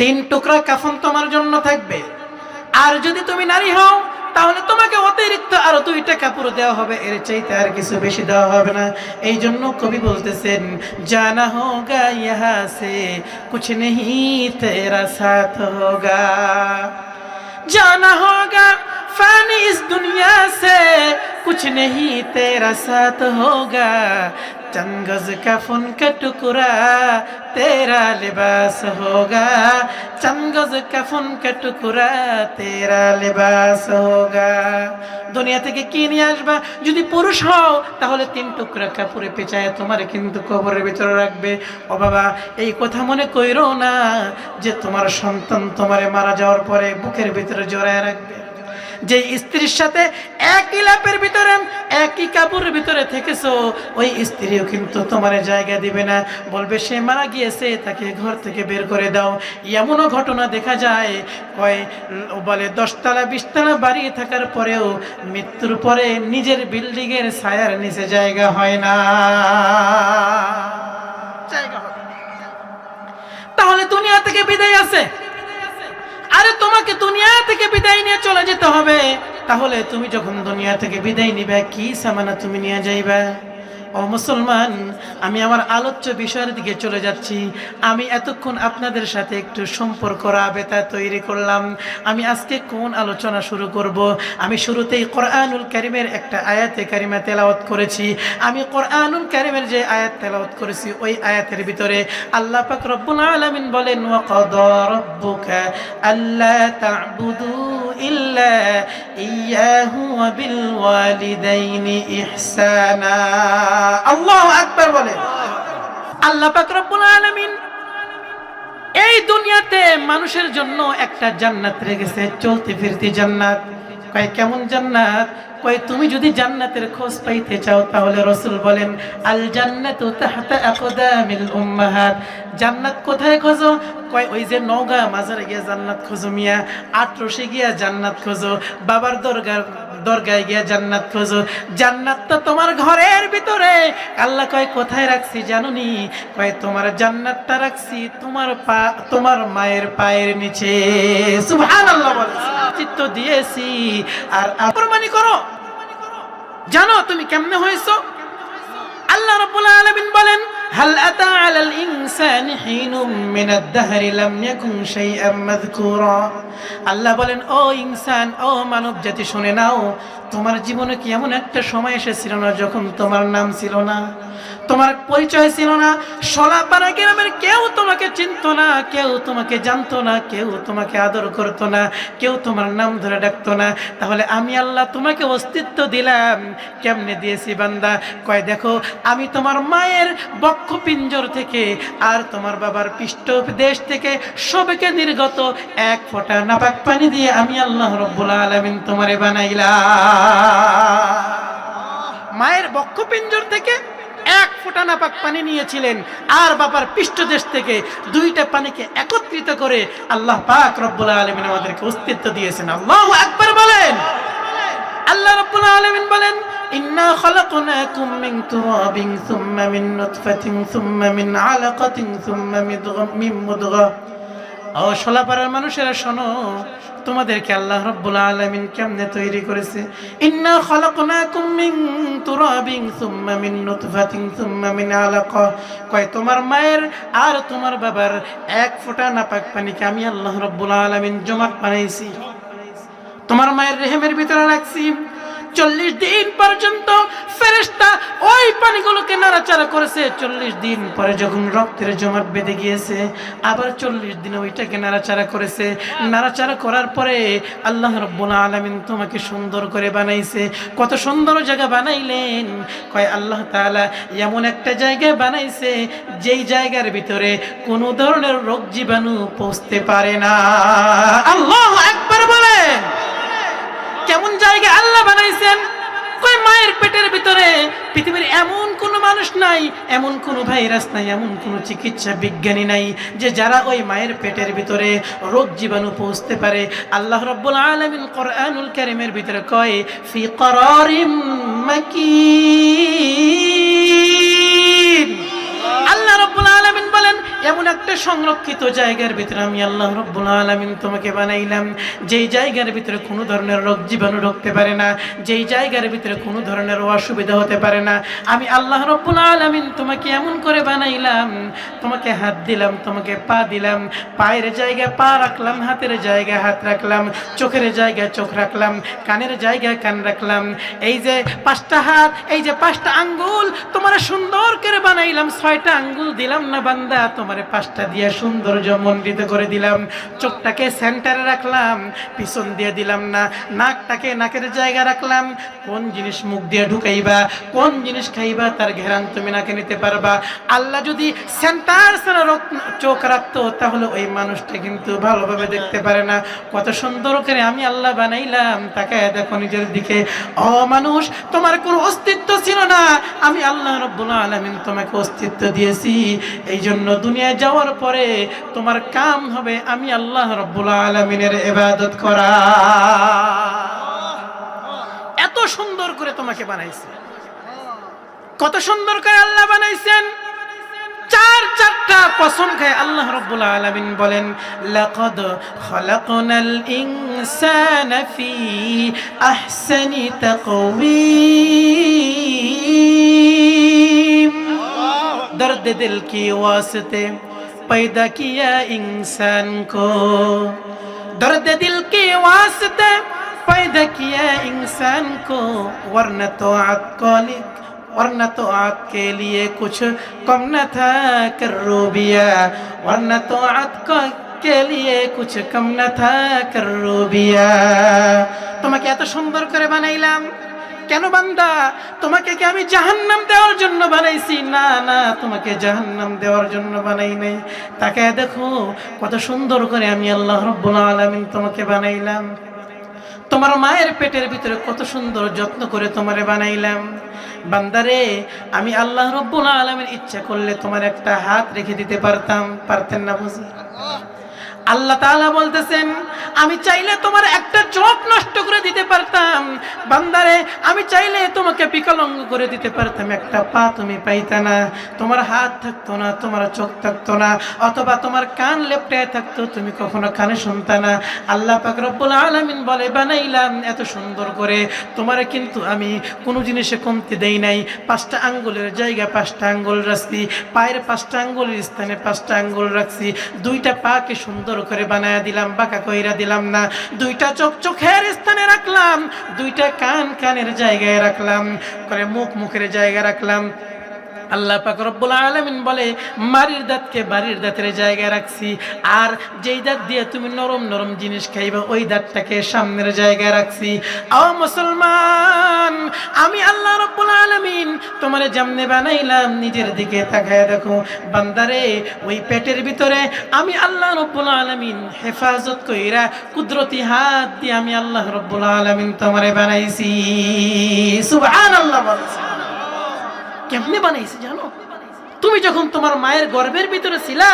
তিন টুকরা কাফন তোমার জন্য থাকবে। আর যদি তুমি নারী হও তাহলে তোমাকে অতিরিক্ত আরো 2টা কাপড় দেওয়া হবে, এর চাইতে আর কিছু বেশি দেওয়া হবে না। এই জন্য কবি বলতেছেন, জানা হোগা ইহা সে কুছ নেহি তেরা সাথ হোগা, जाना होगा फानी इस दुनिया से कुछ नहीं तेरा साथ होगा, चंद गज कफन का टुकड़ा तेरा लिबास होगा, चंद गज कफन का टुकड़ा तेरा लिबास होगा। দুনিয়া থেকে কি নিয়ে আসবা? যদি পুরুষ হও তাহলে 3 টুকরা কাপড়ে পেঁচায় তোমার কিন্তু কবরের ভিতরে রাখবে। ও বাবা, এই কথা মনে কইরো না যে তোমার সন্তান তোমারে মারা যাওয়ার পরে বুকের ভিতরে জড়ায় রাখবে। যে স্ত্রীর সাথে একই লাপের ভিতরে একই কাপড়ের ভিতরে থেকেছো, ওই স্ত্রীও কিন্তু তোমার জায়গা দিবে না, বলবে সে মারা গিয়েছে, তাকে ঘর থেকে বের করে দাও। এমনও ঘটনা দেখা যায়, বলে 10 তলা 20 তলা বাড়ি থাকার পরেও মৃত্যুর পরে নিজের বিল্ডিং এর ছায়ার নিচে জায়গা হয় না। তাহলে দুনিয়া থেকে বিদায় আছে। আরে তোমাকে দুনিয়া থেকে বিদায় নিয়ে চলে যেতে হবে, তাহলে তুমি যখন দুনিয়া থেকে বিদায় নিবে কি সামানা তুমি নিয়ে যাইবা? ও মুসলমান, আমি আমার আলোচ্য বিষয়ের দিকে চলে যাচ্ছি। আমি এতক্ষণ আপনাদের সাথে একটু সম্পর্ক রাবেতা তৈরি করলাম। আমি আজকে কোন আলোচনা শুরু করব? আমি শুরুতেই কোরআনুল কারীমের একটা আয়াতে কারিমা তেলাওয়াত করেছি। আমি কোরআনুল কারীমের যে আয়াত তেলাওয়াত করেছি, ওই আয়াতের ভিতরে আল্লাহ পাক রব্বুল আলামিন বলেন, ওয়া ক্বাদা রাব্বুকা আল্লা তা'বুদু ইল্লা ইয়াহু ওয়া বিল ওয়ালিদাইনি ইহসানা। আল্লাহু আকবার বলেন। আল্লাহ পাক রব্বুল আলামিন এই দুনিয়াতে মানুষের জন্য একটা জান্নাত রেখেছে, চলতে ফিরতে জান্নাত। কয় কেমন জান্নাত? কয় তুমি যদি জান্নাতের খোঁজ পাইতে চাও তাহলে রাসূল বলেন, আল জান্নাতু তাহতা আকদামিল উম্মাহাত। জান্নাত কোথায় খোঁজো? কয় ওই যে নওগাঁ মাজারে গিয়ে জান্নাত খোঁজো মিয়া, আটরসে গিয়া জান্নাত খোঁজো, বাবার দরগায় গিয়া জান্নাত খোঁজো। জান্নাত তো তোমার ঘরের ভিতরে। আল্লাহ কয় কোথায় রাখছি জানোনি? কয় তোমার জান্নাতটা রাখছি তোমার মায়ের পায়ের নিচে। সুবহানাল্লাহ বলে চিত্ত দিয়েছি। আর কুরবানি করো। জানো তুমি কেমনে হয়েছো? আল্লাহ রাব্বুল আলামিন বলেন, হাল আতা আলাল ইনসানি হিনুম মিনাদ দাহরি লাম ইয়াকুন শাইআম মাযকুরা। আল্লাহ বলেন, ও ইনসান, ও মানব জাতি শুনে নাও, তোমার জীবনে কি এমন একটা সময় এসেছিল না যখন তোমার নাম ছিল না, তোমার পরিচয় ছিল না? শোলাপাড়া গ্রামের কেউ তোমাকে চিনতো না, কেউ তোমাকে জানতো না, কেউ তোমাকে আদর করতো না, কেউ তোমার নাম ধরে ডাকতো না। তাহলে আমি আল্লাহ তোমাকে অস্তিত্ব দিলাম। কেমনে দিয়েছি বান্দা? কয় দেখো, আমি তোমার মায়ের বক্ষপিঞ্জর থেকে আর তোমার বাবার পৃষ্ঠদেশ থেকে সবকে নির্গত 1 ফোঁটা নাপাক পানি দিয়ে আমি আল্লাহ রাব্বুল আলামিন তোমারে বানাইলাম। মায়ের বক্ষপিঞ্জর থেকে 1 ফোঁটা নাপাক পানি নিয়েছিলেন, আর বাবার পৃষ্ঠদেশ থেকে 2টা পানিকে একত্রিত করে আল্লাহ পাক রব্বুল আলামিন আমাদেরকে অস্তিত্ব দিয়েছেন। আল্লাহু আকবার বলেন। আল্লাহ রব্বুল আলামিন বলেন, ইন্না খালাকনাকুম মিন তুরাবিন সুম্মা মিন নুতফাতিন সুম্মা মিন আলাকাতিন সুম্মা মিন মুদগা। ও শোলাপাড়ার মানুষেরা শোনো, তোমাদেরকে আল্লাহ রাব্বুল আলামিন কেমনে তৈরি করেছে। ইন্না খালাকনাকুম মিন তুরাবিন সুম্মা মিন নুতফাতিন সুম্মা মিন আলাকা। কয় তোমার মায়ের আর তোমার বাবার 1 ফোঁটা নাপাক পানিকে আমি আল্লাহ রাব্বুল আলামিন জমাট বানাইছি, তোমার মায়ের রেহেমের ভিতরে রাখছি। 40 দিন পর্যন্ত ফেরেশতা ওই পানিগুলোকে নাড়াচাড়া করেছে। 40 দিন পরে যখন রক্তের জমাট বেঁধে গিয়েছে, আবার 40 দিন ওইটাকে নাড়াচাড়া করেছে। নাড়াচাড়া করার পরে আল্লাহ রাব্বুল আলামিন তোমাকে সুন্দর করে বানাইছে। কত সুন্দর জায়গা বানাইলেন! কয় আল্লাহ তাআলা এমন একটা জায়গায় বানাইছে যেই জায়গার ভিতরে কোনো ধরনের রোগ জীবাণু পৌঁছতে পারে না। আল্লাহু আকবার বলেন। কেমন জায়গা আল্লাহ বানাইছেন! কই মায়ের পেটের ভিতরে পৃথিবীর এমন কোন মানুষ নাই, এমন কোন ভাইরাস নাই, এমন কোন চিকিৎসা বিজ্ঞানী নাই যে যারা ওই মায়ের পেটের ভিতরে রোগ জীবাণু পৌঁছতে পারে। আল্লাহ রাব্বুল আলামিন কোরআনুল কারীমের ভিতরে কয়, ফি করারিম মাকিন। আল্লাহ রাব্বুল আলামিন বলেন, এমন একটা সংরক্ষিত জায়গার ভিতরে আমি আল্লাহ রাব্বুল আলামিন তোমাকে বানাইলাম, যেই জায়গার ভিতরে কোনো ধরনের রোগ জীবাণু ঢুকতে পারে না, যেই জায়গার ভিতরে কোনো ধরনের অসুবিধা হতে পারে না। আমি আল্লাহ রাব্বুল আলামিন তোমাকে এমন করে বানাইলাম, তোমাকে হাত দিলাম, তোমাকে পা দিলাম, পায়ের জায়গায় পা রাখলাম, হাতের জায়গায় হাত রাখলাম, চোখের জায়গায় চোখ রাখলাম, কানের জায়গায় কান রাখলাম। এই যে 5টা হাত, এই যে 5টা আঙ্গুল তোমার সুন্দর করে বানাইলাম। 6টা আঙ্গুল দিলাম না বান্দা, তোমারে 5টা দিয়ে সৌন্দর্য মণ্ডিত করে দিলাম। চোখটাকে সেন্টারে রাখলাম, পিছন দিয়ে দিলাম না। নাকটাকে নাকের জায়গা রাখলাম। কোন জিনিস মুখ দিয়ে ঢুকাইবা, কোন জিনিস খাইবা, তার ঘেরান তুমি নাকে নিতে পারবা। আল্লাহ যদি সেন্টার চোখ রাখতো তাহলে ওই মানুষটা কিন্তু ভালোভাবে দেখতে পারে না। কত সুন্দর করে আমি আল্লাহ বানাইলাম, তাকায় দেখো নিজের দিকে। ও মানুষ, তোমার কোনো অস্তিত্ব ছিল না, আমি আল্লাহ রাব্বুল আলামিন তোমাকে অস্তিত্ব দিয়েছি। এই জন্য দুনিয়ায় যাওয়ার পরে তোমার কাম হবে আমি আল্লাহ রাব্বুল আলামিনের ইবাদত করা। এত সুন্দর করে তোমাকে বানাইছে, কত সুন্দর করে আল্লাহ বানাইছেন। চারটা কসম খায় আল্লাহ রাব্বুল আলামিন বলেন, লাকাদ খালাকনাল ইনসানা ফি আহসানি তাকওয়িম। दर्द दिल की वास्ते पैदा किया इंसान को, दर्द दिल के वास्ते पैदा किया इंसान को, वरना तो आग के लिए कुछ कम न था कर्रूबिया, वरना तो आग के लिए कुछ कम न था कर्रूबिया। তোমাকে এত সুন্দর করে বানাইলাম কেন বান্দা? তোমাকে কি আমি জাহান্নাম দেওয়ার জন্য বানাইছি? না না, তোমাকে জাহান্নাম দেওয়ার জন্য বানাই নাই। তাকে দেখো কত সুন্দর করে আমি আল্লাহ রাব্বুল আলামিন তোমাকে বানাইলাম। তোমার মায়ের পেটের ভিতরে কত সুন্দর যত্ন করে তোমারে বানাইলাম। বান্দারে, আমি আল্লাহ রাব্বুল আলামিন ইচ্ছা করলে তোমার একটা হাত রেখে দিতে পারতাম, পারতেন না বুঝি? আল্লাহ তাআলা বলতেছেন, আমি চাইলে তোমার একটা চোখ নষ্ট করে দিতে পারতাম। বান্দারে, আমি চাইলে তোমাকে বিকলাঙ্গ করে দিতে পারতাম, একটা পা তুমি পাইতা না, তোমার হাত থাকতো না, তোমার চোখ থাকতো না, অথবা তোমার কান লেপটায় থাকতো, তুমি কখনো কানে শুনতা না। আল্লাহ পাক রব্বুল আলামিন বলে, বানাইলাম এত সুন্দর করে তোমারে, কিন্তু আমি কোনো জিনিসে কমতি দেই নাই। 5টা আঙ্গুলের জায়গায় 5টা আঙ্গুল রাখছি, পায়ের 5টা আঙ্গুলের স্থানে 5টা আঙ্গুল রাখছি। 2টা পাকে সুন্দর করে বানায়া দিলাম, বাঁকা কইরা দিলাম না। 2টা চোখ চোখের স্থানে রাখলাম, 2টা কান কানের জায়গায় রাখলাম, করে মুখ মুখের জায়গায় রাখলাম। আল্লাহ পাক রব্বুল আলামিন বলে, মারির দাঁতকে বাড়ির দাঁতের জায়গায় রাখছি, আর যেই দাঁত দিয়ে তুমি নরম নরম জিনিস খাইবা ওই দাঁতটাকে সামনের জায়গায় রাখছি। ও মুসলমান, আমি আল্লাহ রব্বুল আলামিন তোমারে যেমনে বানাইলাম নিজের দিকে তাকায় দেখো। বান্দারে, ওই পেটের ভিতরে আমি আল্লাহ রব্বুল আলামিন হেফাজত কইরা কুদরতি হাত দিয়ে আমি আল্লাহ রব্বুল আলামিন তোমারে বানাইছি। সুবহানাল্লাহ। কেমনে বানাইছি জানো? তুমি যখন তোমার মায়ের গর্ভের ভিতরে ছিলা,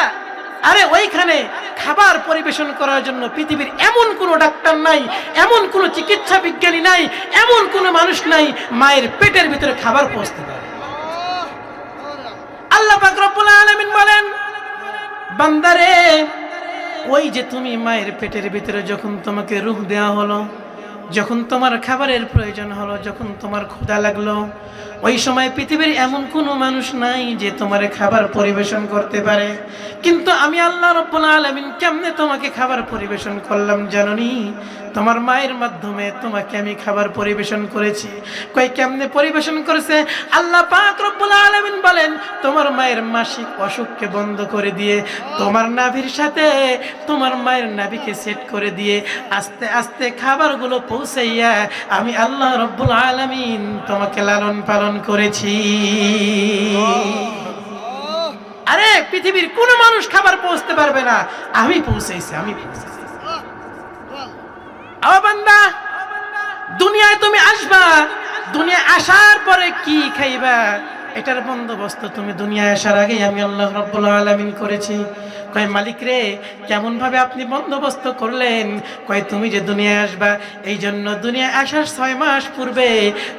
আরে ওইখানে খাবার পরিবেশন করার জন্য পৃথিবীর এমন কোনো ডাক্তার নাই, এমন কোনো চিকিৎসা বিজ্ঞানী নাই, এমন কোনো মানুষ নাই মায়ের পেটের ভিতরে খাবার পৌঁছতে পারে। আল্লাহ পাক রব্বুল আলামিন বলেন, বান্দারে, ওই যে তুমি মায়ের পেটের ভিতরে যখন তোমাকে রূহ দেওয়া হলো, যখন তোমার খাবারের প্রয়োজন হলো, যখন তোমার ক্ষুধা লাগলো, ওই সময় পৃথিবীর এমন কোনো মানুষ নাই যে তোমার খাবার পরিবেশন করতে পারে। কিন্তু আমি আল্লাহ রাব্বুল আলামিন কেমনে তোমাকে খাবার পরিবেশন করলাম জানোনি? তোমার মায়ের মাধ্যমে তোমাকে আমি খাবার পরিবেশন করেছি। কই কেমনে পরিবেশন করেছে? আল্লাহ পাক রব্বুল আলামিন বলেন, তোমার মায়ের মাসিক অসুখকে বন্ধ করে দিয়ে, তোমার নাভির সাথে তোমার মায়ের নাভিকে সেট করে দিয়ে আস্তে আস্তে খাবারগুলো পৌঁছাইয়া আমি আল্লাহ রব্বুল আলামিন তোমাকে লালন পালন করেছি। আরে পৃথিবীর কোন মানুষ খাবার পৌঁছতে পারবে না, আমি পৌঁছাইছি, আমি পৌঁছাইছি। ও বান্দা, দুনিয়ায় তুমি আসবা, দুনিয়া আসার পরে কি খাইবা এটার বন্দোবস্ত তুমি দুনিয়ায় আসার আগে আমি আল্লাহ রাব্বুল আলামিন করেছি। কয় মালিক রে, কেমন ভাবে আপনি বন্দোবস্ত করলেন? কয় তুমি যে দুনিয়ায় আসবা, এই জন্য দুনিয়ায় আসার 6 মাস পূর্বে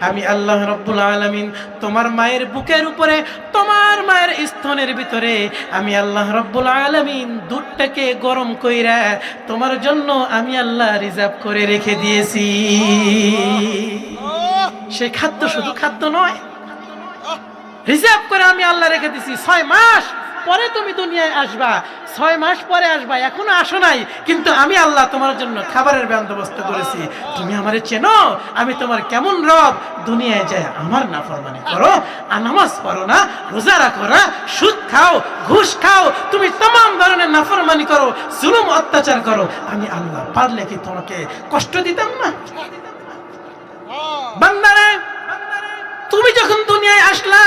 আমি আল্লাহ রাব্বুল আলামিন তোমার মায়ের বুকের উপরে, তোমার মায়ের স্তনের ভিতরে আমি আল্লাহ রাব্বুল আলামিন দুধটাকে গরম কইরা তোমার জন্য আমি আল্লাহ রিজার্ভ করে রেখে দিয়েছি। সে খাদ্য শুধু খাদ্য নয়, রিজার্ভ করে আমি আল্লাহ রেখে দিয়েছি। 6 মাস পরে তুমি দুনিয়ায় আসবা, 6 মাস পরে আসবা, এখনো আসো নাই, কিন্তু আমি আল্লাহ তোমার জন্য খাবারের বন্দোবস্ত করেছি। তুমি আমারে চেনো? আমি তোমার কেমন রব? দুনিয়ায় যায় আমার নাফরমানি করো, নামাজ পড়ো না, রোজা রাখো না, সুদ খাও, ঘুষ খাও, তুমি तमाम ধরনের নাফরমানি করো, জুলুম অত্যাচার করো, আমি আল্লাহ পারলে কি তোমাকে কষ্ট দিতাম না? বান্দারে, তুমি যখন দুনিয়ায় আসলা,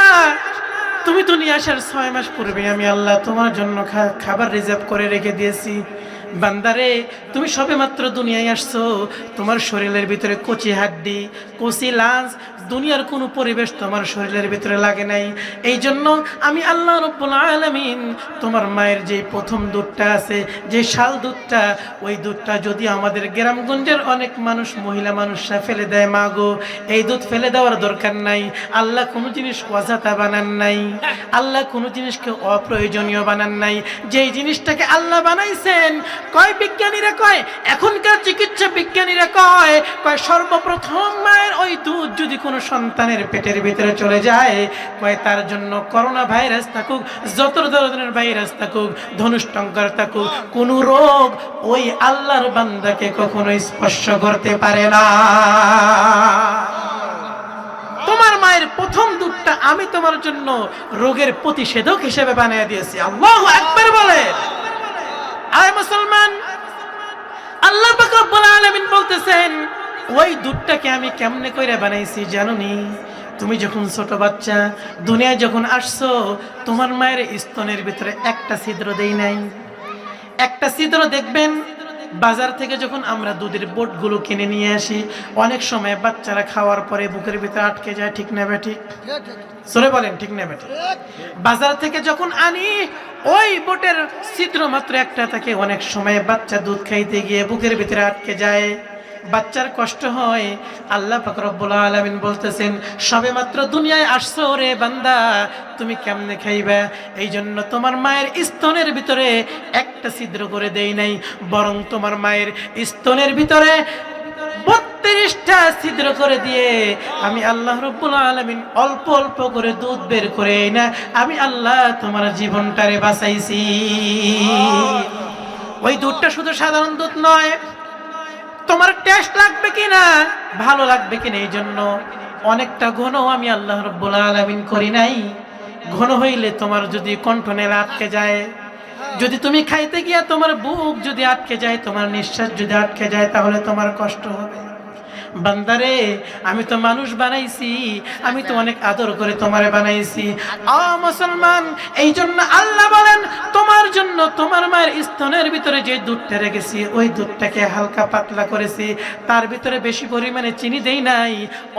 তুমি দুনিয়া আসার 6 মাস পূর্বে আমি আল্লাহ তোমার জন্য খাবার রিজার্ভ করে রেখে দিয়েছি। বান্দারে, তুমি সবেমাত্র দুনিয়ায় আসছো, তোমার শরীরের ভিতরে কচি হাড্ডি, কচি লাঞ্চ, দুনিয়ার কোনো পরিবেশ তোমার শরীরের ভিতরে লাগে নাই। এই জন্য আমি আল্লাহ রাব্বুল আলামিন তোমার মায়ের যে প্রথম দুধটা আছে, যে শাল দুধটা, ওই দুধটা যদি আমাদের গ্রামগঞ্জের অনেক মানুষ, মহিলা মানুষরা ফেলে দেয়, মা গো এই দুধ ফেলে দেওয়ার দরকার নাই। আল্লাহ কোনো জিনিস অযথা বানান নাই, আল্লাহ কোনো জিনিসকে অপ্রয়োজনীয় বানান নাই। যেই জিনিসটাকে আল্লাহ বানাইছেন, কয় বিজ্ঞানীরা কয়, এখনকার চিকিৎসা বিজ্ঞানীরা কয় সর্বপ্রথম মায়ের ওই দুধ যদি কোনো সন্তানের পেটের ভিতরে চলে যায়, কয় তার জন্য করোনা ভাইরাস থাকুক, যত ধরনের ভাইরাস থাকুক, ধনুষ্টঙ্কার থাকুক, কোন রোগ ওই আল্লাহর বান্দাকে কখনো স্পর্শ করতে পারে না। তোমার মায়ের প্রথম দুধটা আমি তোমার জন্য রোগের প্রতিষেধক হিসেবে বানিয়ে দিয়েছি। আল্লাহু আকবার বলে। আয় মুসলমান, আল্লাহ পাক রব্বুল আলামিন বলতেছেন, ওই দুধটাকে আমি কেমনে কইরা বানাইছি জানোনি? তুমি যখন ছোট বাচ্চা দুনিয়ায় যখন আসছো, তোমার মায়ের স্তনের ভিতরে একটা ছিদ্র দেই নাই। একটা ছিদ্র দেখবেন বাজার থেকে যখন আমরা দুধের বোতলগুলো কিনে নিয়ে আসি, অনেক সময় বাচ্চারা খাওয়ার পরে বুকের ভিতরে আটকে যায়, ঠিক না বেঠিক? সরে বলেন, ঠিক না বেঠিক? বাজার থেকে যখন আনি, ওই বোটের ছিদ্র মাত্র একটা থাকে, অনেক সময় বাচ্চা দুধ খাইতে গিয়ে বুকের ভিতরে আটকে যায়, বাচ্চার কষ্ট হয়। আল্লাহ পাক রব্বুল আলামিন বলতেছেন, সবেমাত্র দুনিয়ায় আসছো রে বান্দা, তুমি কেমনে খাইবা? এই জন্য তোমার মায়ের স্তনের ভিতরে একটা ছিদ্র করে দেই নাই, বরং তোমার মায়ের স্তনের ভিতরে 32টা ছিদ্র করে দিয়ে আমি আল্লাহ রাব্বুল আলামিন অল্প অল্প করে দুধ বের করে না, আমি আল্লাহ তোমার জীবনটারে বাঁচাইছি। ওই দুধটা শুধু সাধারণ দুধ নয়, তোমার টেস্ট লাগবে কিনা, ভালো লাগবে কিনা, এই জন্য অনেকটা ঘন আমি আল্লাহ রাব্বুল আলামিন করি নাই। ঘন হইলে তোমার যদি কণ্ঠনালী আটকে যায়, যদি তুমি খাইতে গিয়া তোমার বুক যদি আটকে যায়, তোমার নিঃশ্বাস যদি আটকে যায়, তাহলে তোমার কষ্ট হবে। বান্দারে, আমি তো মানুষ বানাইছি, আমি তো অনেক আদর করে তোমারে বানাইছি। মুসলমান, এই জন্য আল্লাহ বলেন, তোমার জন্য তোমার মায়ের স্তনের ভিতরে যে দুধটা রেখেছি, ওই দুধটাকে হালকা পাতলা করেছি, তার ভিতরে বেশি পরিমাণে চিনি দেই নাই,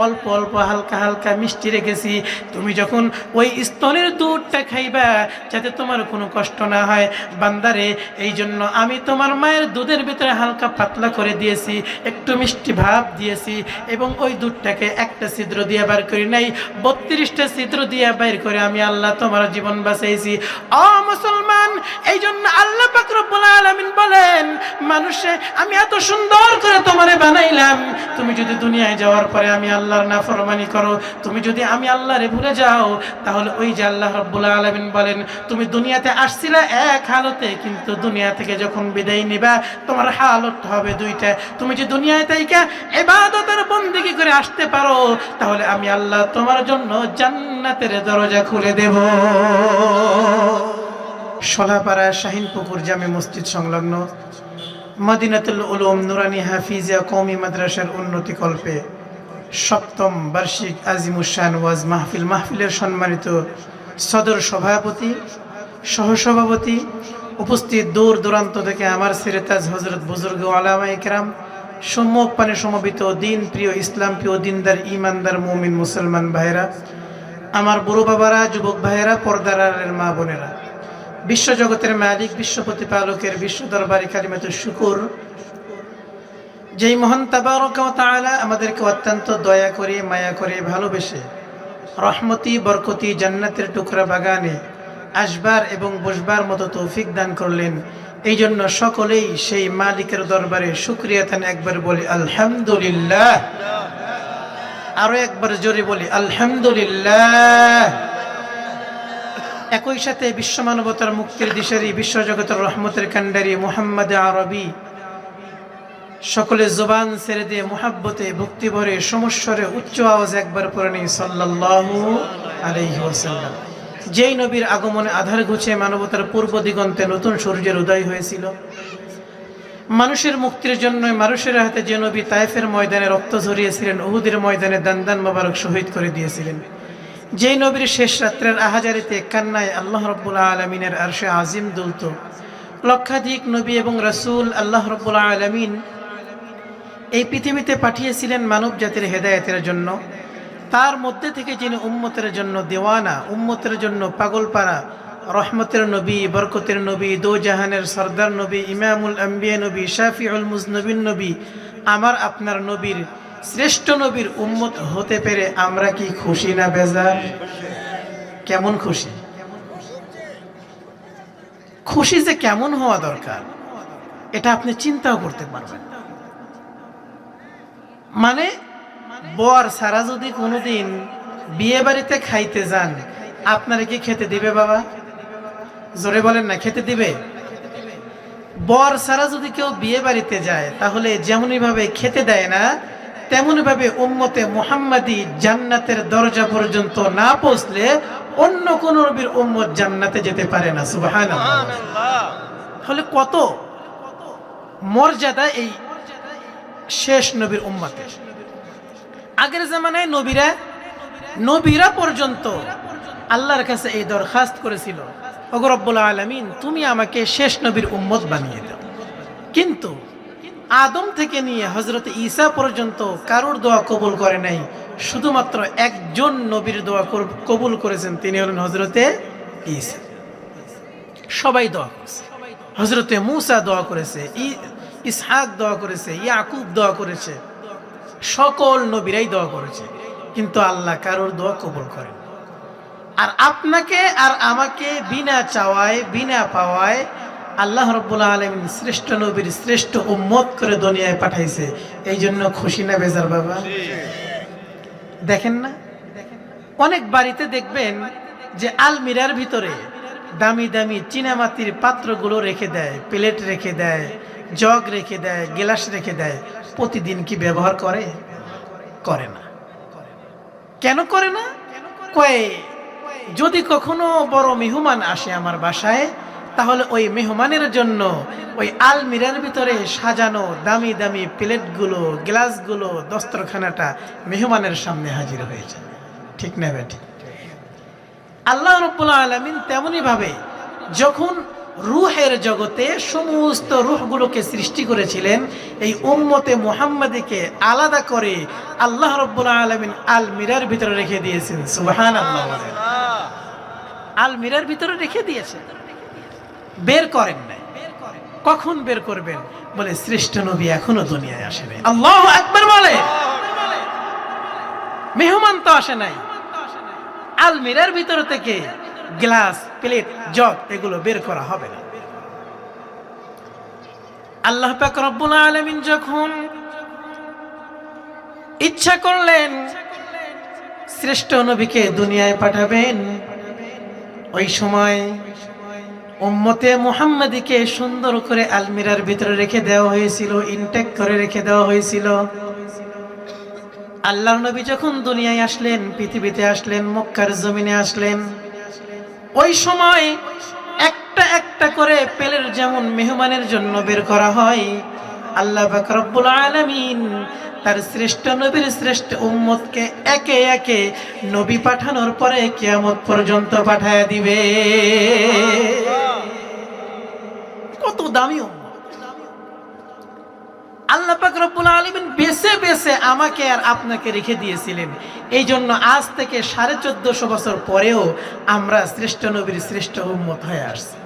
অল্প অল্প হালকা হালকা মিষ্টি রেখেছি। তুমি যখন ওই স্তনের দুধটা খাইবা, যাতে তোমার কোনো কষ্ট না হয়। বান্দারে, এই জন্য আমি তোমার মায়ের দুধের ভিতরে হালকা পাতলা করে দিয়েছি, একটু মিষ্টি ভাব দিয়েছি, এবং ওই দুধটাকে একটা ছিদ্র দিয়ে বের করি নাই, 32টা ছিদ্র দিয়ে বের করে আমি আল্লাহ তোমার জীবন বাঁচাইছি। মুসলমান, এই জন্য আল্লাহ পাক রব্বুল আলামিন বলেন, মানুষে আমি এত সুন্দর করে তোমারে বানাইলাম, তুমি যদি দুনিয়ায় যাওয়ার পরে আমি আল্লাহর নাফরমানি করো, তুমি যদি আমি আল্লাহরে ভুলে যাও, তাহলে ওই যে আল্লাহ রাব্বুল আলামিন বলেন, তুমি দুনিয়াতে আসছিলে এক হালতে, কিন্তু দুনিয়া থেকে যখন বিদায় নিবা, তোমার হালত হবে দুইটা। তুমি যে দুনিয়ায় থাইকা ইবাদতের বন্দেগী করে আসতে পারো, তাহলে আমি আল্লাহ তোমার জন্য জান্নাতের দরজা খুলে দেব। শোলাপাড়া শাহিনপুকুর জামে মসজিদ সংলগ্ন মদিনাতুল উলুম নুরানি হাফিজিয়া কওমি মাদ্রাসার উন্নতি কল্পে 7ম বার্ষিক আজিমুশান ওয়াজ মাহফিলের সম্মানিত সদর সভাপতি, সহসভাপতি, উপস্থিত দূর দূরান্ত থেকে আমার সিরাতাজ হযরত বুজুর্গ ওলামায়ে কেরাম, সম্মুখ পানে সমবেত দিন প্রিয়, ইসলাম প্রিয়, দিনদার, ইমানদার, মুমিন মুসলমান ভাইরা, আমার বুড়ো বাবারা, যুবক ভাইয়েরা, পর্দার আড়ালের মা বোনেরা, বিশ্বজগতের মালিক, বিশ্ব প্রতিপালকের বিশ্ব দরবারে কালিমাতুশ শুকুর, যেই মহান তাবারক ওয়া তাআলা আমাদেরকে অত্যন্ত দয়া করে, মায়া করে, ভালোবেসে রহমতি বরকতি জান্নাতের টুকরা বাগানে আসবার এবং বসবার মতো তৌফিক দান করলেন। এই জন্য সকলেই সেই মালিকের দরবারে শুকরিয়া তান একবার বলি আলহামদুলিল্লাহ, আরো একবার জোরে বলি আলহামদুলিল্লাহ। একই সাথে বিশ্ব মানবতার মুক্তির দিশারি, বিশ্বজগতের রহমতের কান্ডারি মুহাম্মদ আরবি সকলে জবান ছেড়ে দিয়ে মুহাব্বতে ভক্তি ভরে সমস্বরে উচ্চ আওয়াজ একবার পড়ে নেই সাল্লাল্লাহু আলাইহি ওয়াসাল্লাম। যেই নবীর আগমনে আধার ঘুচে মানবতার পূর্ব দিগন্তে নতুন সূর্যের উদয় হয়েছিল, মানুষের মুক্তির জন্য মানুষের হাতে যে নবী তায়েফের ময়দানে রক্ত ঝরিয়েছিলেন, উহুদের ময়দানে দান মোবারক শহীদ করে দিয়েছিলেন, যেই নবীর শেষ রাত্রের আহাজারিতে কান্নায় আল্লাহ রাব্বুল আলামিনের আরশে আজিম দুলত, লক্ষাধিক নবী এবং রাসূল আল্লাহ রাব্বুল আলামিন এই পৃথিবীতে পাঠিয়েছিলেন মানব জাতির হেদায়েতের জন্য। তার মধ্যে থেকে যিনি উম্মতের জন্য দেওয়ানা, উম্মতের জন্য পাগলপাড়া, রহমতের নবী, বরকতের নবী, দো জাহানের সরদার নবী, ইমামুল আম্বিয়া নবী, শাফিউল মুজনবিন নবী, আমার আপনার নবীর শ্রেষ্ঠ নবীর উম্মত হতে পেরে আমরা কি খুশি না বেজার? কেমন খুশি? খুশি যে কেমন হওয়া দরকার এটা আপনি চিন্তাও করতে পারবেন। মানে বর সারা যদি কোনোদিন বিয়ে বাড়িতে খাইতে যান, আপনারা কি খেতে দিবে বাবা? জোরে বলেন না, খেতে দিবে? বর সারা যদি কেউ বিয়ে বাড়িতে যায়, তাহলে যেমনই ভাবে খেতে দেয় না, তেমনি ভাবে উম্মতে মুহাম্মাদি জান্নাতের দরজা পর্যন্ত না পৌঁছলে অন্য কোন নবীর উম্মত জান্নাতে যেতে পারে না। সুবহানাল্লাহ। তাহলে কত মর্যাদা এই শেষ নবীর উম্মতের। আগের জামানায় নবীরা পর্যন্ত আল্লাহর কাছে এই দরখাস্ত করেছিল, ওগো রব্বুল আলামিন, তুমি আমাকে শেষ নবীর উম্মত বানিয়ে দাও। কিন্তু আদম থেকে নিয়ে হযরত ঈসা পর্যন্ত কারোর দোয়া কবুল করে নাই, শুধুমাত্র একজন নবীর দোয়া কবুল করেছেন, তিনি হলেন হযরতে ঈসা। সবাই দোয়া করেছে, হযরতে মূসা দোয়া করেছে, ইসহাক দোয়া করেছে, ইয়াকুব দোয়া করেছে, সকল নবীরাই দোয়া করেছে, কিন্তু আল্লাহ কারোর দোয়া কবুল করেন। আর আপনাকে আর আমাকে বিনা চাওয়ায় বিনা পাওয়ায় আল্লাহ রাব্বুল আলামিন শ্রেষ্ঠ নবীর শ্রেষ্ঠ উম্মত করে দুনিয়ায় পাঠাইছে। এই জন্য খুশি না বেজার বাবা? দেখেন না, অনেক বাড়িতে দেখবেন যে আলমিরার ভিতরে দামি দামি চীনামাটির পাত্রগুলো রেখে দেয়, প্লেট রেখে দেয়, জগ রেখে দেয়, গ্লাস রেখে দেয়। প্রতিদিন কি ব্যবহার করে? করে না। কেন করে না? কয় যদি কখনো বড় মেহমান আসে আমার বাসায়, তাহলে ওই মেহমানের জন্য ওই আলমিরার ভিতরে সাজানো দামি দামি প্লেটগুলো, গ্লাসগুলো, দস্তরখানাটা মেহমানের সামনে হাজির হয়ে যায়। ঠিক না বেটি? আল্লাহ রাব্বুল আলামিন তেমনি ভাবে যখন রূহের জগতে সমস্ত রূহগুলোকে সৃষ্টি করেছিলেন, এই উম্মতে মুহাম্মাদীকে আলাদা করে আল্লাহ রাব্বুল আলামিন আলমিরার ভিতরে রেখে দিয়েছেন। সুবহানাল্লাহ। আলমিরার ভিতরে রেখে দিয়েছেন, বের করেন নাই। কখন বের করবেন? বলে শ্রেষ্ঠ নবী এখনো দুনিয়ায় আসে নাই। আল্লাহু আকবার বলে। মেহমান তো আসে নাই, আলমিরার ভিতর থেকে গ্লাস, প্লেট, জগ এগুলো বের করা হবে না। আল্লাহ পাক রব্বুল আলামিন যখন ইচ্ছা করলেন শ্রেষ্ঠ নবীকে দুনিয়ায় পাঠাবেন, ওই সময় উম্মতে মুহাম্মাদীকে সুন্দর করে আলমিরার ভিতরে রেখে দেওয়া হয়েছিল, ইনটেক করে রেখে দেওয়া হয়েছিল। আল্লাহর নবী যখন দুনিয়ায় আসলেন, পৃথিবীতে আসলেন, মক্কার জমিনে আসলেন, ওই সময় একটা একটা করে প্লেট যেমন মেহমানের জন্য বের করা হয়, আল্লাহ পাক রব্বুল আলামিন তার শ্রেষ্ঠ নবীর শ্রেষ্ঠ উম্মতকে একে একে নবী পাঠানোর পরে কিয়ামত পর্যন্ত পাঠায়া দিবে। কত দামি উম্মত! আল্লাহ পাক রব্বুল আলামিন বেছে বেছে আমাকে আর আপনাকে রেখে দিয়েছিলেন। এই জন্য আজ থেকে 1450 বছর পরেও আমরা শ্রেষ্ঠ নবীর শ্রেষ্ঠ উম্মত হয়ে আসছি।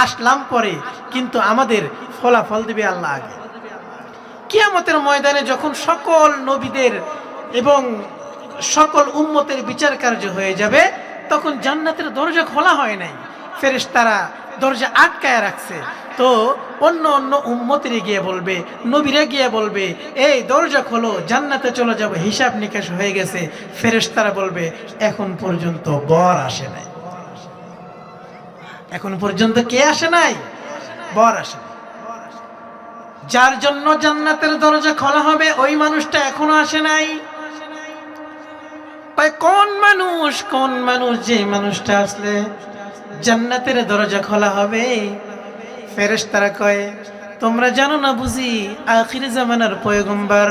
আসলাম পরে, কিন্তু আমাদের ফলাফল দিবে আল্লাহ আগে। কিয়ামতের ময়দানে যখন সকল নবীদের এবং সকল উম্মতের বিচার কার্য হয়ে যাবে, তখন জান্নাতের দরজা খোলা হয় নাই, ফেরেশতারা দরজা আটকায় রাখছে। তো অন্য অন্য উম্মতের গিয়ে বলবে, নবীরা গিয়ে বলবে, এই দরজা খোলো, জান্নাতে চলে যাব, হিসাব নিকাশ হয়ে গেছে। ফেরেশতারা বলবে, এখন পর্যন্ত বর আসে নাই। এখন পর্যন্ত কে আসে নাই? বর আসে নাই। যার জন্য জান্নাতের দরজা খোলা হবে ওই মানুষটা এখনো আসে নাই। কোন মানুষ যে মানুষটা আসলে জান্নাতের দরজা খোলা হবে? ফেরেশতারা কয়, তোমরা জানো না বুঝি আখির জামানার পয়গম্বর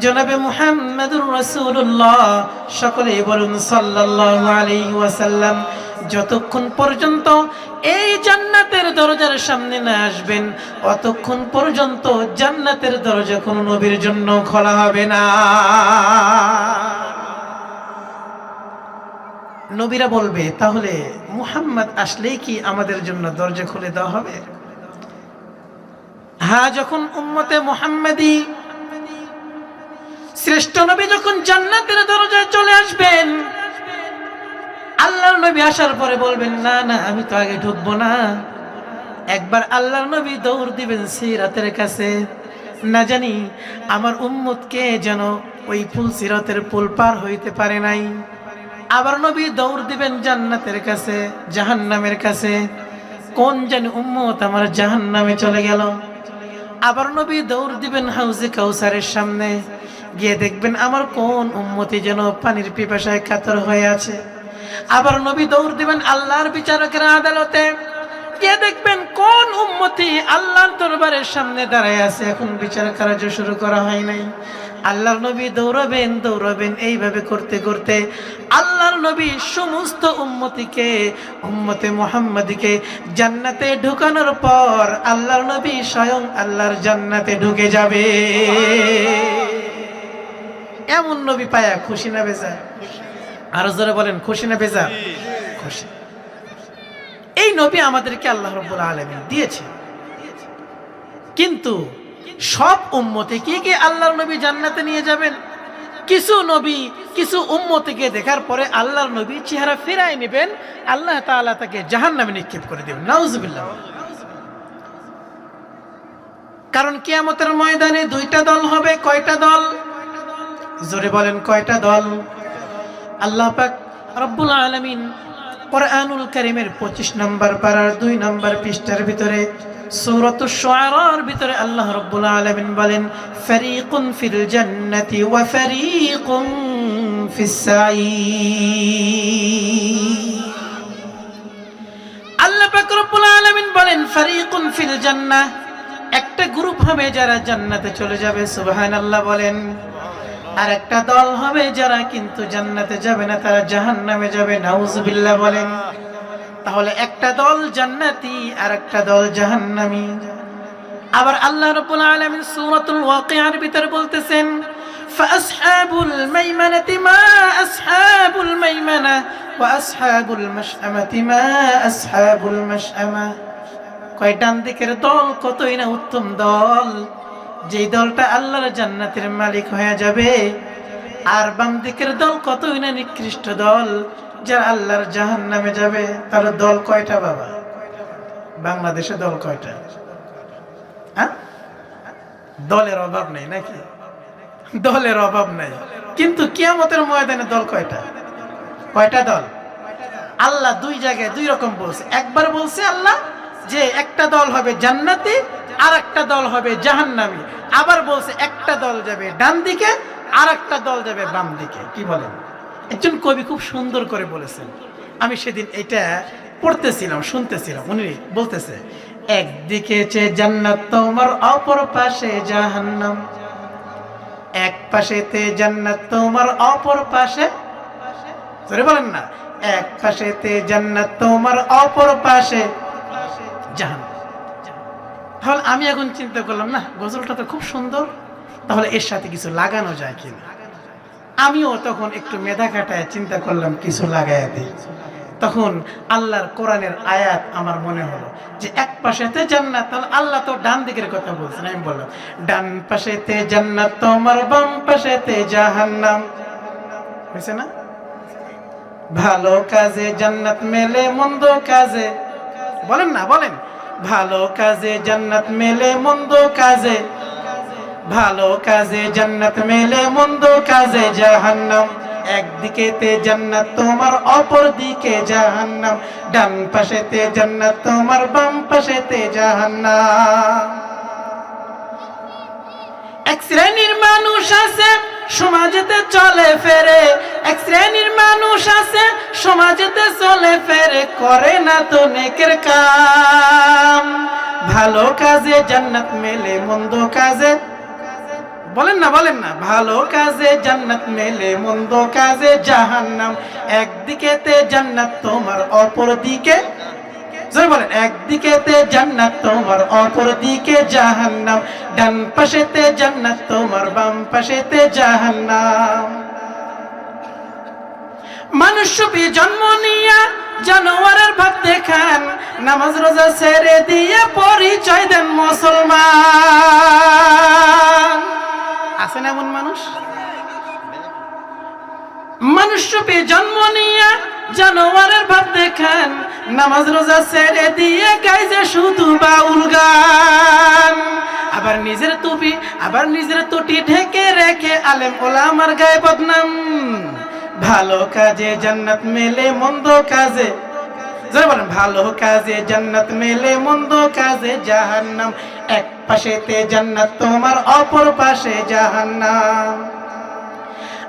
জনাবে মুহাম্মদুর রাসূলুল্লাহ, সকলেই বলুন সাল্লাল্লাহু আলাইহি ওয়াসাল্লাম, যতক্ষণ পর্যন্ত এই জান্নাতের দরজার সামনে না আসবেন, অতক্ষণ পর্যন্ত জান্নাতের দরজা কোনো নবীর জন্য খোলা হবে না। নবীরা বলবে, তাহলে মুহাম্মদ আসলেই কি আমাদের জন্য দরজা খুলে দেওয়া হবে? হ্যাঁ, যখন উম্মতে মুহাম্মাদি শ্রেষ্ঠ নবী যখন জান্নাতের দরজায় চলে আসবেন, আল্লাহর নবী আসার পরে বলবেন, না না, আমি তো আগে ঢুকবো না। একবার আল্লাহর নবী দৌড় দিবেন সিরাতের কাছে, না জানি আমার উম্মতকে যেন ওই পুল সিরাতের পুল পার হইতে পারে নাই। আবার নবী দৌড় দিবেন জান্নাতের কাছে, জাহান্নামের কাছে, কোন জানি উম্মত আমার জাহান্নামে চলে গেল। আবার নবী দৌড় দিবেন হাউজে কাউসারের সামনে, গিয়ে দেখবেন আমার কোন উম্মতি যেন পানির পিপাসায় কাতর হয়ে আছে। আবার নবী দৌড় দিবেন আল্লাহর বিচারকের আদালতে, গিয়ে দেখবেন কোন উম্মতি আল্লাহর দরবারের সামনে দাঁড়ায় আছে, এখন বিচার কার্য শুরু করা হয় নাই। আল্লাহর নবী দৌড়াবেন, এইভাবে করতে করতে আল্লাহর নবী সমস্ত উম্মতে মুহাম্মাদিকে জান্নাতে ঢুকানোর পর আল্লাহর নবী স্বয়ং আল্লাহর জান্নাতে ঢুকে যাবে। এমন নবী পায়া খুশি না বেজা? আরো জোরে বলেন, খুশি না বেজা? খুশি। এই নবী আমাদেরকে আল্লাহ রাব্বুল আলামিন দিয়েছে, কিন্তু সব উম্মতিকে কি আল্লাহর নবী জান্নাতে নিয়ে যাবেন? কিছু নবী কিছু উম্মতিকে দেখার পরে আল্লাহর নবী চেহারা ফেরায় নেবেন, আল্লাহ তাআলা তাকে জাহান্নামে নিক্ষেপ করে দেবেন। নাউজুবিল্লাহ। কারণ কিয়ামতের ময়দানে দুইটা দল হবে। কয়টা দল? জোরে বলেন, কয়টা দল? আল্লাহ পাক রব্বুল আলামিন কোরআনুল কারীমের 25 নম্বর পারার 2 নম্বর পৃষ্ঠার ভিতরে সূরাতুশ শুআরার ভিতরে আল্লাহ রাব্বুল আলামিন বলেন, ফারীকুন ফিল জান্নাতি ওয়া ফারীকুন ফিস সাঈর। আল্লাহ পাক রব্বুল আলামিন বলেন, ফারীকুন ফিল জান্নাহ, একটা গ্রুপ হবে যারা জান্নাতে চলে যাবে, সুবহানাল্লাহ বলেন। আর একটা দল হবে যারা কিন্তু জান্নাতে যাবে না, তারা জাহান্নামে যাবে, নাউজুবিল্লাহ বলেন। তাহলে একটা দল জান্নাতি আর একটা দল জাহান্নামী। আবার আল্লাহ রাব্বুল আলামিন সূরাতুল ওয়াকিয়ার ভিতরে বলতেছেন, ফাআসহাবুল মাইমানাতি মা আসহাবুল মাইমানা ওয়া আসহাবুল মাশআমাতি মা আসহাবুল মাশআমা। কয় ডান দিকের দল কতই না উত্তম দল, যেই দলটা আল্লাহর জান্নাতের মালিক হয়ে যাবে, আর বাম দিকের দল কতই না নিকৃষ্ট দল, যারা আল্লাহর জাহান্নামে যাবে। তার দল কয়টা বাবা? বাংলাদেশে দল কয়টা? দলের অভাব নেই নাকি? দলের অভাব নাই, কিন্তু কিয়ামতের ময়দানে দল কয়টা? কয়টা দল? আল্লাহ দুই জায়গায় দুই রকম বলছে। একবার বলছে আল্লাহ যে একটা দল হবে জান্নাতি আর একটা দল হবে জাহান্নামী। আবার বলছে একটা দল যাবে ডান দিকে আর একটা দল যাবে বাম দিকে। কি বলেন? একজন কবি খুব সুন্দর করে বলেছেন, আমি সেদিন এটা পড়তেছিলাম, শুনতেছিলাম। উনি বলতেছে, একদিকে জান্নাত তোমার, অপর পাশে জাহান্নাম। এক পাশেতে জান্নাত তোমার, অপর পাশে, ধরে বলেন না, এক পাশেতে জান্নাত তোমার, অপর পাশে জাহান্নাম। তাহলে আমি এখন চিন্তা করলাম, না গজলটা তো খুব সুন্দর, তাহলে এর সাথে কিছু লাগানো যায় কিনা। আমিও তখন একটু মেধা খাটায় চিন্তা করলাম কিছু লাগাইয়া দিই। তখন আল্লাহর কোরআনের আয়াত আমার মনে হলো যে এক পাশেতে জান্নাত, তাহলে আল্লাহ তো ডান দিকের কথা বলছেন। আমি বললাম ডান পাশেতে জান্নাত তোমার, বাম পাশেতে জাহান্নাম, হয়েছে না? ভালো কাজে জান্নাত মেলে, মন্দ কাজে, বলেন না বলেন, ভালো কাজে জান্নাত মেলে, মন্দ কাজে, ভালো কাজে জান্নাত মেলে, মন্দ কাজে জাহান্নাম। একদিকেতে জান্নাত তোমার, অপর দিকে জাহান্নাম। ডান পাশেতে জান্নাত তোমার, বাম পাশেতে জাহান্নাম। এক শ্রেণীর মানুষ আছে সমাজেতে চলে ফেরে, এক শ্রেণীর মানুষ আছে সমাজেতে চলে ফেরে, করে না তো নেকের কাম। ভালো কাজে জান্নাত মেলে, মন্দ কাজে, বলেন না বলেন না, ভালো কাজে জান্নাত মেলে, মন্দ কাজে জাহান্নাম। একদিকেতে জান্নাত তোমার, অপর দিকে, জোরে বলেন, একদিকেতে জান্নাত তোমার, অপর দিকে জাহান্নাম। ডান পাশেতে জান্নাত তোমার, বাম পাশেতে জাহান্নাম। মানুষ রূপী জন্ম নিয়া জানোয়ারের ভাব দেখান, নামাজ রোজা ছেড়ে দিয়ে পরিচয় দেন মুসলমান। আছেন এমন মানুষ? মানুষ রূপে জন্ম নিয়া জানোয়ারের ভাব দেখান, নামাজ রোজা ছেড়ে দিয়ে গাইছে শুধু বাউল গান। আবার নিজের টুপি, আবার নিজের টুটি ঢেকে রেখে আলেম ওলামার গায়ে বদনাম। ভালো কাজে জান্নাত মেলে, মন্দ কাজে, যারা বলেন ভালো কাজে জান্নাত মেলে, মন্দ কাজে জাহান্নাম। এক পাশেতে জান্নাত তোমার, অপর পাশে জাহান্নাম।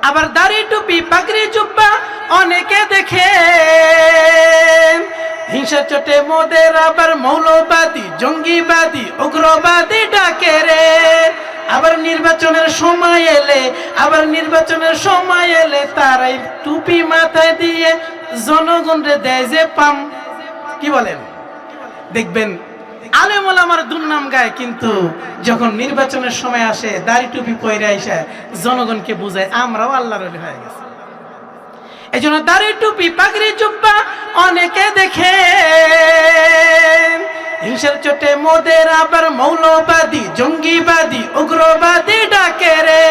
আবার দাড়ি টুপি পাগড়ি জুব্বা অনেকে দেখে, হিংসা চোটে মোদের আবার মৌলবাদী, জঙ্গিবাদী, উগ্রবাদী ডাকে রে। আবার নির্বাচনের সময় এলে, আবার নির্বাচনের সময় এলে তারাই টুপি মাথায় দিয়ে জনগণরে দেয় যে পাম। কি বলেন? দেখবেন আলেম ওলামার দুর্নাম গায়, কিন্তু যখন নির্বাচনের সময় আসে দাড়ি টুপি পরে আইসা জনগণকে বুঝায় আমরাও আল্লাহর ওলি হয়ে গেছি। এই জন্য দাড়ি টুপি পাগড়ি জুব্বা অনেকে দেখে, হিংসার চোটে মোদের আবার মৌলবাদী, জঙ্গিবাদী, উগ্রবাদী ডাকে রে।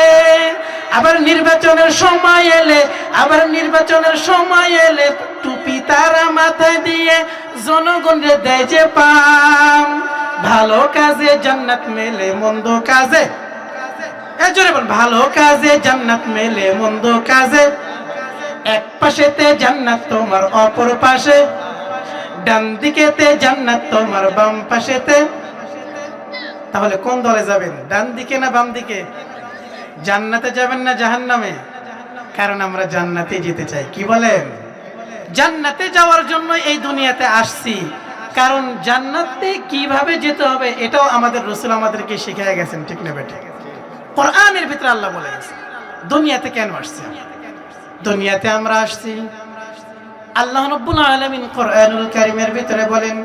আবার নির্বাচনের সময় এলে, আবার নির্বাচনের সময় এলে টুপি তারা মাথায় দিয়ে জনগণরে দেয় যে পাম। ভালো কাজে জান্নাত মেলে, মন্দ কাজে, এই জোরে বল, ভালো কাজে জান্নাত মেলে, মন্দ কাজে। এক পাশেতে জান্নাত তোমার, অপর পাশে, ডান দিকেতে জান্নাত তোমার, বাম পাশেতে। তাহলে কোন দলে যাবেন, ডান দিকে না বাম দিকে? জান্নাতে যাবেন না জাহান্নামে? কারণ আমরা জান্নাতে যেতে চাই। কি বলেন? জান্নাতে যাওয়ার জন্য এই দুনিয়াতে আসছি, কারণ জান্নাতে কিভাবে যেতে হবে এটাও আমাদের রাসূল আমাদেরকে শিখিয়ে গেছেন। ঠিক না বেঠিক? কোরআনের ভিতরে আল্লাহ বলে গেছেন দুনিয়াতে কেন আসছি। দুনিয়াতে আমরা আসছি, আল্লাহ রাব্বুল আলামিন কোরআনুল কারীমের ভিতরে বলেন,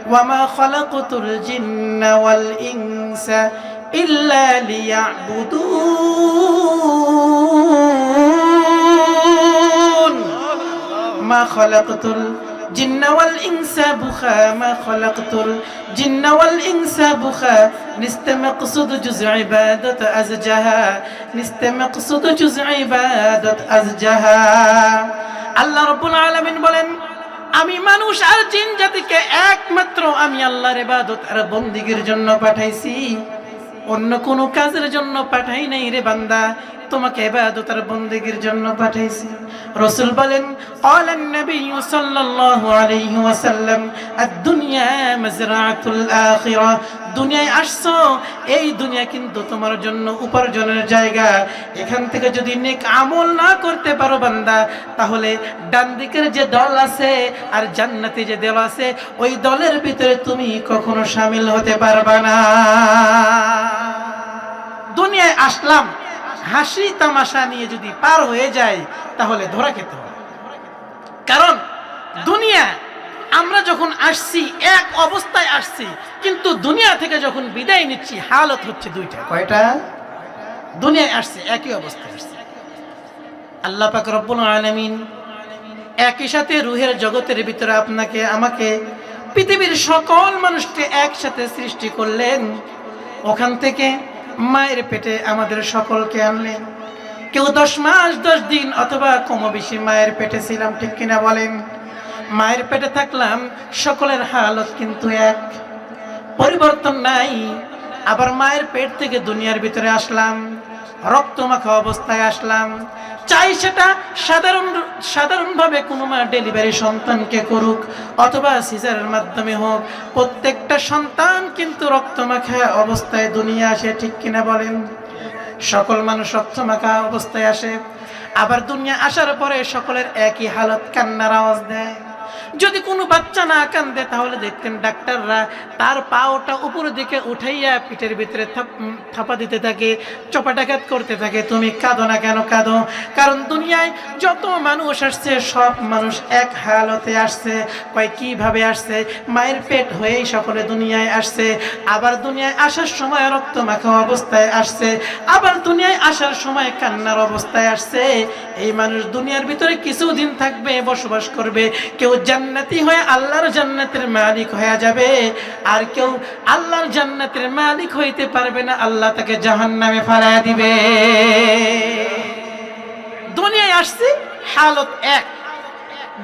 ওয়ামা খালাকাতুল জিন্না ওয়াল ইনসা ইল্লা লিয়াবুদুন। মা খালাকাতুল জিন্না ওয়াল ইনসা বুখা, মা খালাকাতুল জিন্না ওয়াল ইনসা বুখা। নিস্তে মাকসুদ জুজ ইবাদত আজজাহা, নিস্তে মাকসুদ জুজ ইবাদত আজজাহা। আল্লাহ রাব্বুল আলামিন বলেন, আমি মানুষ আর জিন জাতিকে একমাত্র আমি আল্লাহর ইবাদত আর বন্দেগীর জন্য পাঠাইছি, অন্য কোনো কাজের জন্য পাঠাই নাই রে বান্দা, তোমাকে ইবাদত আর বন্দেগীর জন্য পাঠাইছি। রাসূল বলেন, ক্বালান নবী সাল্লাল্লাহু আলাইহি ওয়াসাল্লাম, আদ-দুনিয়া মাজরাআতুল আখিরাহ। দুনিয়ায় আসছো, এই দুনিয়া কিন্তু তোমার জন্য উপার্জনের জায়গা। এখান থেকে যদি নেক আমল না করতে পারো বান্দা, তাহলে ডান দিকের যে দল আছে আর জান্নাতে যে দল আছে, ওই দলের ভিতরে তুমি কখনো শামিল হতে পারবা না। দুনিয়ায় আসলাম হাসি তামাশা নিয়ে যদি পার হয়ে যায় তাহলে ধরা খেতে হবে। কারণ দুনিয়া আমরা যখন আসছি এক অবস্থায় আসছি, কিন্তু দুনিয়া থেকে যখন বিদায় নিচ্ছি হালত হচ্ছে দুইটা। কয়টা? দুনিয়ায় আসছে একই অবস্থায় আসছে। আল্লাহ পাক রব্বুল আলামিন একই সাথে রুহের জগতের ভিতরে আপনাকে আমাকে পৃথিবীর সকল মানুষকে একসাথে সৃষ্টি করলেন। ওখান থেকে মায়ের পেটে আমাদের সকলকে আনলেন। কেউ 10 মাস 10 দিন অথবা কম বেশি মায়ের পেটে ছিলাম, ঠিক কিনা বলেন? মায়ের পেটে থাকলাম, সকলের হালত কিন্তু এক, পরিবর্তন নাই। আবার মায়ের পেট থেকে দুনিয়ার ভিতরে আসলাম, রক্তমাখা অবস্থায় আসলাম। চাই সেটা সাধারণভাবে কোনো মা ডেলিভারি সন্তানকে করুক অথবা সিজারের মাধ্যমে হোক, প্রত্যেকটা সন্তান কিন্তু রক্তমাখা অবস্থায় দুনিয়া আসে, ঠিক কিনা বলেন? সকল মানুষ রক্তমাখা অবস্থায় আসে। আবার দুনিয়া আসার পরে সকলের একই হালত, কান্নার আওয়াজ দেয়। যদি কোনো বাচ্চা না কান্দে তাহলে দেখতেন ডাক্তাররা তার পাওটা উপরের দিকে উঠাইয়া পিঠের ভিতরে থাপা দিতে থাকে, চপাটাঘাত করতে থাকে, তুমি কাঁদো না কেন? কাঁদো। কারণ দুনিয়ায় যত মানুষ আসছে সব মানুষ এক হালতে আসছে। কয় কিভাবে আসছে? মায়ের পেট হয়েই সকলে দুনিয়ায় আসছে। আবার দুনিয়ায় আসার সময় রক্তমাখা অবস্থায় আসছে, আবার দুনিয়ায় আসার সময় কান্নার অবস্থায় আসছে। এই মানুষ দুনিয়ার ভিতরে কিছুদিন থাকবে, বসবাস করবে। কেউ জান্নাতি হয়ে আল্লাহর জান্নাতের মালিক হয়ে যাবে, আর কেউ আল্লাহর জান্নাতের মালিক হইতে পারবে না, আল্লাহ তাকে জাহান্নামে ফালায়া দিবে। দুনিয়ায় আসছি হালত এক,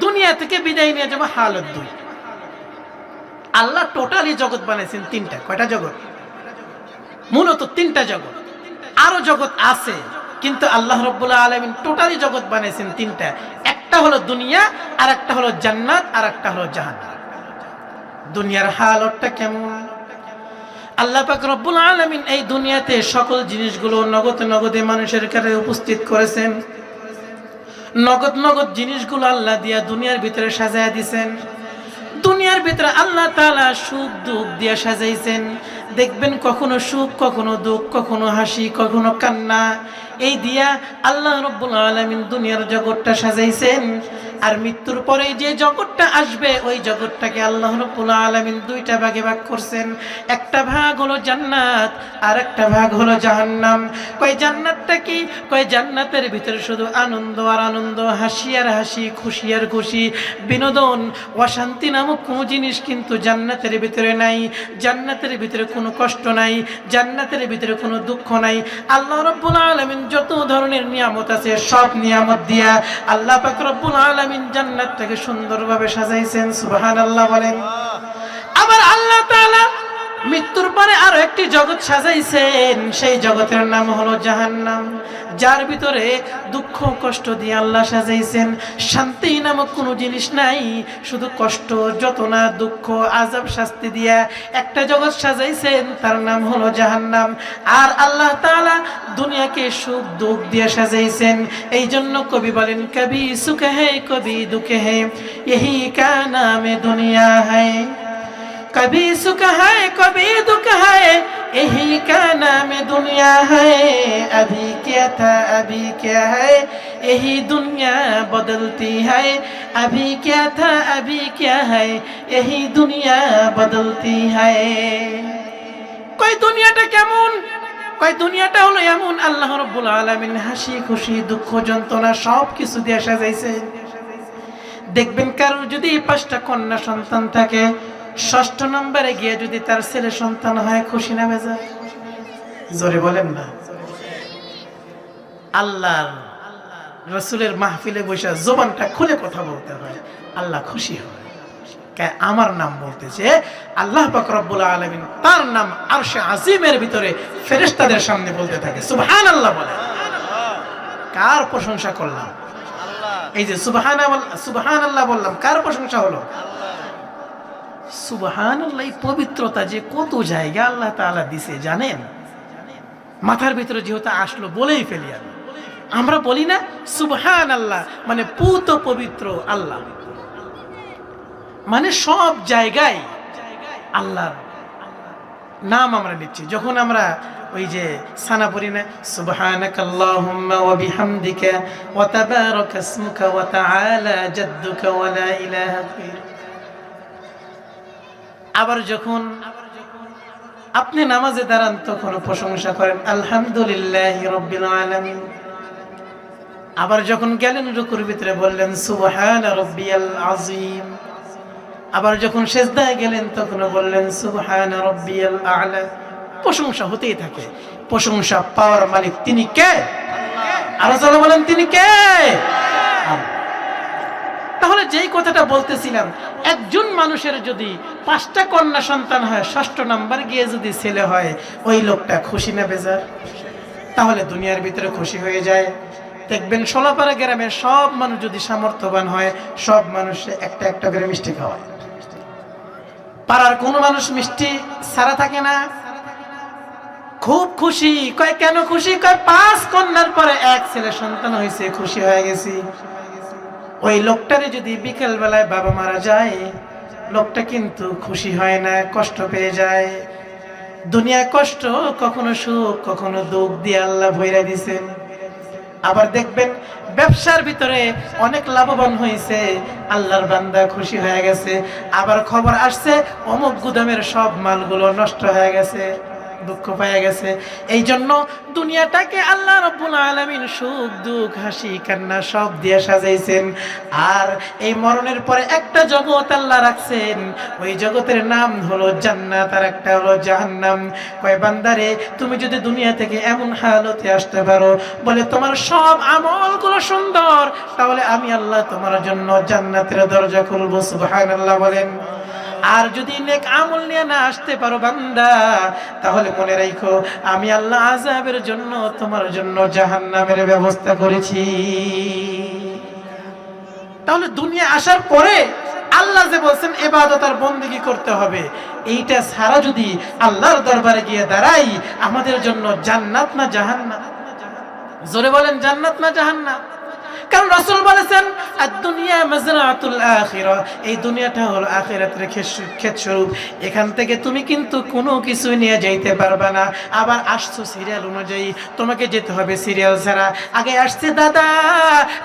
দুনিয়া থেকে বিদায় নিয়ে যাবো হালত দুই। আল্লাহ টোটালি জগৎ বানাইছেন তিনটা। কয়টা জগৎ? মূলত তিনটা জগৎ। আরো জগৎ আছে, কিন্তু আল্লাহ রাব্বুল আলামিন টোটালি জগৎ বানাইছেন তিনটা। একটা হলো দুনিয়া, আর একটা হলো জান্নাত, আর একটা হলো জাহান্নাম। দুনিয়ার হালতটা কেমন? আল্লাহ পাক রব্বুল আলামিন এই দুনিয়াতে সকল জিনিসগুলো নগদে মানুষের কাছে উপস্থিত করেছেন। নগদ জিনিসগুলো আল্লাহ দিয়া দুনিয়ার ভিতরে সাজায়া দিয়েছেন। দুনিয়ার ভিতরে আল্লাহ তাআলা সুখ দুঃখ দিয়া সাজাইছেন। দেখবেন কখনো সুখ, কখনো দুঃখ, কখনো হাসি, কখনো কান্না, এই দিয়া আল্লাহ রাব্বুল আলামিন দুনিয়ার জগৎটা সাজাইছেন। আর মৃত্যুর পরে যে জগৎটা আসবে ওই জগৎটাকে আল্লাহ রাব্বুল আলামিন দুইটা ভাগে ভাগ করছেন। একটা ভাগ হলো জান্নাত, আর একটা ভাগ হলো জাহান্নাম। কয় জান্নাতটা কি? কয় জান্নাতের ভিতরে শুধু আনন্দ আর আনন্দ, হাসি আর হাসি, খুশি আর খুশি, বিনোদন। অশান্তি নামক কোনো জিনিস কিন্তু জান্নাতের ভিতরে নাই। জান্নাতের ভিতরে কোনো কষ্ট নাই, জান্নাতের ভিতরে কোনো দুঃখ নাই। আল্লাহ রাব্বুল আলামিন যত ধরনের নিয়ামত আছে সব নিয়ামত দিয়া আল্লাহ পাক রব্বুল আলামিন জান্নাতটাকে সুন্দরভাবে সাজাইছেন। সুবহানাল্লাহ বলেন। আবার আল্লাহ তাআলা মৃত্যুর পরে আরো একটি জগৎ সাজাইছেন, সেই জগতের নাম হলো জাহান্নাম, যার ভিতরে দুঃখ কষ্ট দিয়ে আল্লাহ সাজাইছেন। শান্তি নামক কোনো জিনিস নাই, শুধু কষ্ট, যন্ত্রণা, দুঃখ, আযাব, শাস্তি দিয়া একটা জগৎ সাজাইছেন, তার নাম হলো জাহান্নাম। আর আল্লাহ তাআলা দুনিয়াকে সুখ দুঃখ দিয়ে সাজাইছেন। এই জন্য কবি বলেন, কবি সুখ है कभी दुख है यही का नाम दुनिया है। कभी सुख है कभी दुख है यही का नाम दुनिया है। अभी क्या था अभी क्या है यही दुनिया बदलती है। अभी क्या था अभी क्या है यही दुनिया बदलती है। कोई दुनियाটা কেমন? কয় দুনিয়াটা হলো এমন, আল্লাহ রাব্বুল আলামিন হাসি খুশি দুঃখ যন্ত্রণা সব কিছু দিয়ে সাজাইছে। দেখবেন কারোর যদি 5টা কন্যা সন্তান থাকে, 6ষ্ঠ নম্বরে গিয়ে যদি তার ছেলে সন্তান হয়, খুশি না বেজার? জোরে বলেন না। আল্লাহর রাসূলের মাহফিলে বসে জবানটা খুলে কথা বলতে হয়, আল্লাহ খুশি হয়। আমার নাম বলতেছে আল্লাহ পাক রব্বুল আলামিন, তার নাম আরশে আজিমের ভিতরে ফেরেশতাদের সামনে বলতে থাকে সুবহানাল্লাহ বলে। কার প্রশংসা করলাম? এই যে সুবহানাল্লাহ বললাম, কার প্রশংসা হলো? সুবহানাল্লাহ। এই পবিত্রতা যে কত জায়গা আল্লাহ তাআলা দিছে জানেন? মাথার ভিতরে যেহেতু আসলো বলেই ফেলি। আমরা বলি না সুবহানাল্লাহ মানে পুত পবিত্র আল্লাহ, মানে সব জায়গায় আল্লাহর নাম আমরা নিচ্ছি। যখন আমরা ওই যে সানা পড়ি না, সুবহানাকাল্লাহুম্মা ওয়া বিহামদিকা ওয়া তাবারাকা ইসমুকা ওয়া তাআলা জাদ্দুকা ওয়া লা ইলাহা গায়রুক। আবার যখন আপনি নামাজে দাঁড়ান তখন প্রশংসা করেন আলহামদুলিল্লাহি রাব্বিল আলামিন। আবার যখন গেলেন রুকুর ভিতরে বললেন সুবহানা রাব্বিয়াল আযীম। আবার যখন সিজদায় গেলেন তখনও বললেন সুবহানা রাব্বিয়াল আ'লা। প্রশংসা হতেই থাকে। প্রশংসা পাওয়ার মালিক তিনি কে? আরো জোরে বলেন তিনি কে? তাহলে যেই কথাটা বলতেছিলাম, একজন মানুষের যদি 5টা কন্যা সন্তান হয়, 6ষ্ঠ নাম্বার গিয়ে যদি ছেলে হয়, ওই লোকটা খুশি না বেজার? তাহলে দুনিয়ার ভিতরে খুশি হয়ে যায়। দেখবেন সোলাপাড়া গ্রামের সব মানুষ যদি সামর্থ্যবান হয়, সব মানুষ একটা একটা করে মিষ্টি খাওয়ায়। পাড়ার কোনো মানুষ মিষ্টি ছাড়া থাকে না। খুব খুশি। কয় কেন খুশি? কয় 5 কন্যার পরে 1 ছেলে সন্তান হয়েছে, খুশি হয়ে গেছি। ওই লোকটারে যদি বিকেল বেলায় বাবা মারা যায়, লোকটা কিন্তু খুশি হয় না, কষ্ট পেয়ে যায়। দুনিয়ায় কষ্ট, কখনো সুখ, কখনো দুঃখ দিয়ে আল্লাহ ভইরা দিছেন। আবার দেখবেন ব্যবসার ভিতরে অনেক লাভবান হয়েছে, আল্লাহর বান্দা খুশি হয়ে গেছে। আবার খবর আসছে অমুক গুদামের সব মালগুলো নষ্ট হয়ে গেছে, দুঃখ পেয়ে গেছে। এই জন্য দুনিয়াটাকে আল্লাহ রাব্বুল আলামিন সুখ দুঃখ হাসি কান্না সব দিয়ে সাজাইছেন। আর এই মরণের পরে একটা জগৎ আল্লাহ রাখছেন, ওই জগতের নাম হলো জান্নাত, আর একটা হলো জাহান্নাম। কয় বান্দারে, তুমি যদি দুনিয়া থেকে এমন হালতে আসতে পারো, বলে তোমার সব আমলগুলো সুন্দর, তাহলে আমি আল্লাহ তোমার জন্য জান্নাতের দরজা খুলবো। সুবহানাল্লাহ বলেন। আর যদি নেক আমল নিয়ে না আসতে পারো বান্দা, তাহলে মনে রাখো আমি আল্লাহ আযাবের জন্য তোমার জন্য জাহান্নামের ব্যবস্থা করেছি। তাহলে দুনিয়া আসার পরে আল্লাহ যে বলছেন ইবাদত আর বন্দেগী করতে হবে, এইটা ছাড়া যদি আল্লাহর দরবারে গিয়ে দাঁড়াই, আমাদের জন্য জান্নাত না জাহান্নাম? জোরে বলেন, জান্নাত না জাহান্নাম? কারণ রাসূল বলেছেন আদ-দুনিয়া মাজরাতুল আখিরাহ, এই দুনিয়াটা হলো আখিরাতের ক্ষেতস্বরূপ। এখান থেকে তুমি কিন্তু কোনো কিছু নিয়ে যাইতে পারবে না। আবার আসছো সিরিয়াল অনুযায়ী, তোমাকে যেতে হবে সিরিয়াল ছাড়া। আগে আসছে দাদা,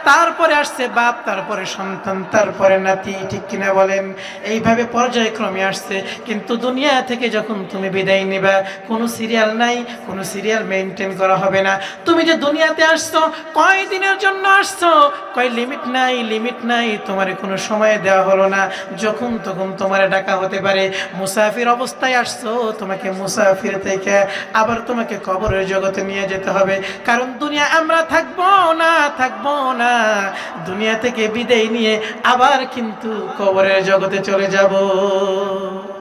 তারপরে আসছে বাপ, তারপরে সন্তান, তারপরে নাতি, ঠিক কিনা বলেন? এইভাবে পর্যায়ক্রমে আসছে। কিন্তু দুনিয়া থেকে যখন তুমি বিদায় নিবা, কোনো সিরিয়াল নাই, কোনো সিরিয়াল মেইনটেইন করা হবে না। তুমি যে দুনিয়াতে আসছো, কয় দিনের জন্য আসছো, কয় লিমিট নাই, লিমিট নাই, তোমার কোনো সময় দেওয়া হলো না। যখন তখন তোমার ডাকা হতে পারে। মুসাফির অবস্থায় আসছো, তোমাকে মুসাফির থেকে আবার তোমাকে কবরের জগতে নিয়ে যেতে হবে। কারণ দুনিয়া আমরা থাকবো না, থাকবো না। দুনিয়া থেকে বিদায় নিয়ে আবার কিন্তু কবরের জগতে চলে যাব।